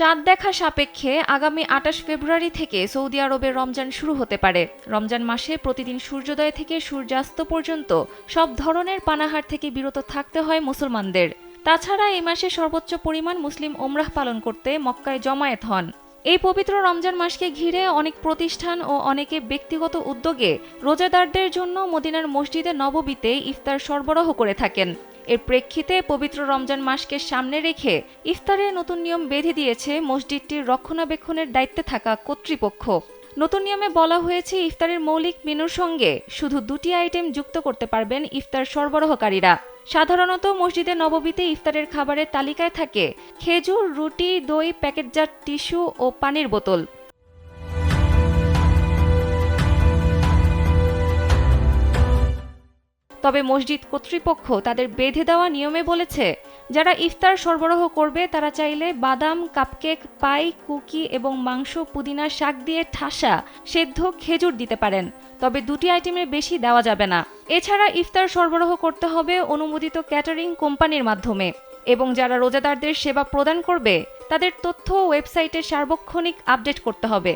চাঁদ দেখা সাপেক্ষে আগামী ২৮ ফেব্রুয়ারি থেকে সৌদি আরবে রমজান শুরু হতে পারে। রমজান মাসে প্রতিদিন সূর্যোদয় থেকে সূর্যাস্ত পর্যন্ত সব ধরনের পানাহার থেকে বিরত থাকতে হয় মুসলমানদের। তাছাড়া এই মাসে সর্বোচ্চ পরিমাণ মুসলিম ওমরাহ পালন করতে মক্কায় জমায়েত হন। এই পবিত্র রমজান মাসকে ঘিরে অনেক প্রতিষ্ঠান ও অনেকে ব্যক্তিগত উদ্যোগে রোজাদারদের জন্য মদিনার মসজিদে নববীতে ইফতার সরবরাহ করে থাকেন। এর প্রেক্ষিতে পবিত্র রমজান মাসকে সামনে রেখে ইফতারের নতুন নিয়ম বেঁধে দিয়েছে মসজিদটির রক্ষণাবেক্ষণের দায়িত্বে থাকা কর্তৃপক্ষ। নতুন নিয়মে বলা হয়েছে, ইফতারের মৌলিক মেনুর সঙ্গে শুধু ২টি আইটেম যুক্ত করতে পারবেন ইফতার সরবরাহকারীরা। সাধারণত মসজিদে নববীতে ইফতারের খাবারের তালিকায় থাকে খেজুর, রুটি, দই, প্যাকেটজাত টিস্যু ও পানির বোতল। তবে মসজিদ কর্তৃপক্ষ তাদের বেঁধে দেওয়া নিয়মে বলেছে, যারা ইফতার সরবরাহ করবে তারা চাইলে বাদাম, কাপকেক, পাই, কুকি এবং মাংস, পুদিনা শাক দিয়ে ঠাসা সেদ্ধ খেজুর দিতে পারেন। তবে ২টি আইটেমের বেশি দেওয়া যাবে না। এছাড়া ইফতার সরবরাহ করতে হবে অনুমোদিত ক্যাটারিং কোম্পানির মাধ্যমে এবং যারা রোজাদারদের সেবা প্রদান করবে তাদের তথ্য ওয়েবসাইটে সার্বক্ষণিক আপডেট করতে হবে।